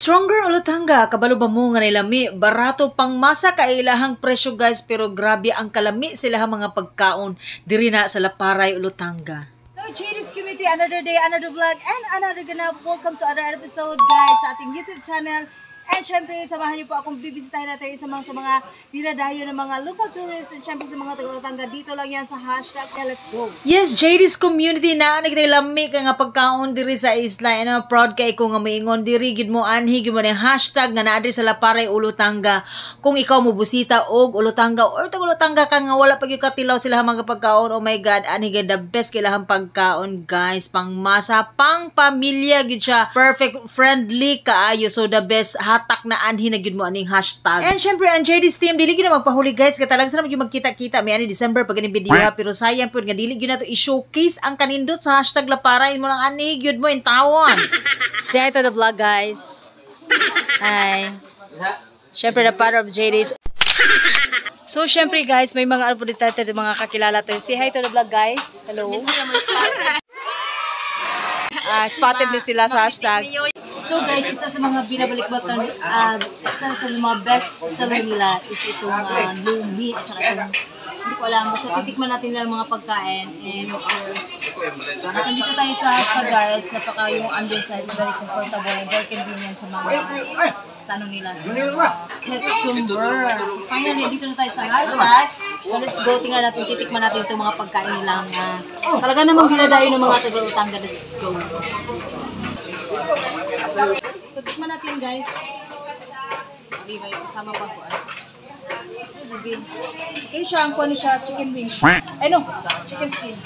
Stronger ulotanga, kabalo ba mo nga nilami, barato pang masa kailahang presyo guys, pero grabe ang kalami sila mga pagkaon diri na sa Laparay, Ulotanga. Hello Chadis community, another day, another vlog, and another ganap. Welcome to another episode guys sa ating YouTube channel. And syempre, samahan niyo po akong bibisitahin natin sa mga dinadayo ng mga local tourists and syempre sa mga taga-Ulotanga. Dito lang yan sa hashtag Let's Go. Yes, JD's community na nagtay lami kay nga pagkaon diri sa isla. And proud kay ko nga maingon diri gid mo anhi gid mo ng hashtag nga naa diri sa Laparay, Ulotanga. Kung ikaw mo busita og Ulotanga or taga-Ulotanga ka nga wala pa gyud katilaw sila mga pagkaon, oh my god, anhi gid the best kilahang pagkaon guys, pang masa, pang pamilya gid siya. Perfect, friendly kaayo, so the best hatak na anhi na gid mo aning hashtag. And syempre ang JD's team dili gyud na magpahuli guys, katalag sa gyud magkita-kita may ani December pag ini video ha, pero sayang pud nga dili gyud nato i-showcase ang kanindot sa hashtag Laparay mo lang anhi gyud mo in tawon. Say hi to the vlog guys. Hi. Syempre the part of JD's. So syempre guys, may mga ano po dito mga kakilala tayo. Say hi to the vlog guys. Hello. Spotted din sila sa hashtag. So guys, isa sa mga binabalik-batan, isa sa mga best seller nila is itong lumi at saka itong, hindi ko alam, basta titikman natin nila mga pagkain. And of course, kasi dito tayo sa hashtag guys, napaka yung ambience is very comfortable and very convenient sa mga, sa ano nila, sa mga customers. So finally, dito na tayo sa hashtag. So let's go, tingnan natin, titikman natin itong mga pagkain nilang talaga namang ginadayo ng mga taga-Ulotanga. Let's go. So, tikman natin guys. May kasama pa po. Kaya siya, ang kuha siya, chicken wings. Ay no, chicken skin.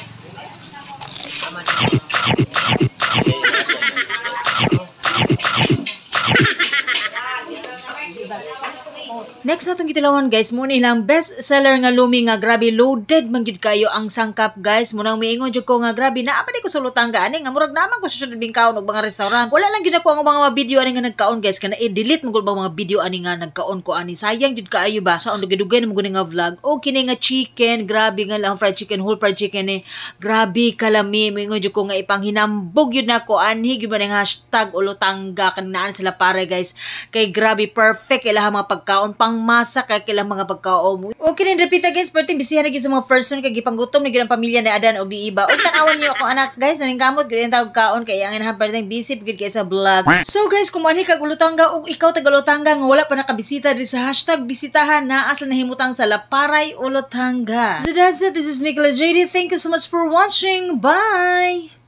Next natong gitilawan guys, muna ilang best seller nga lumi nga grabe loaded man gid kayo ang sangkap guys. Munang miingon jud ko nga grabe naa pa di ko sa Ulotanga ani nga murag naman ko sa bingkaon og mga restaurant. Wala lang gid ako ang mga video ani nga nagkaon guys, kana i-delete mo gud ba mga video ani nga nagkaon ko ani. Sayang jud kaayo ba sa dugay-dugay mo gud nga vlog. O kini nga chicken, grabe nga lang fried chicken, whole fried chicken ni. Grabe kalami, miingon jud ko nga ipanghinambog yun nako anhi gyud man ang hashtag Ulotanga kanaan sila pare guys. Kay grabe perfect ila mga pagkaon pang masa kay kilang mga pagkaon. Okay rin repita guys, perting bisihan na gyud sa mga person kay gipanggutom na gyud ang pamilya na adan og di iba. Og tan-awan niyo ako anak guys, naningkamot gyud ang tawag kaon kay ang inahan perting busy gyud kay sa vlog. So guys, kung manhi kag Ulotanga og ikaw taga-Ulotanga nga wala pa nakabisita diri sa hashtag bisitahan na asal nahimutang sa Laparay, Ulotanga. So that's it. This is Mikla JD. Thank you so much for watching. Bye.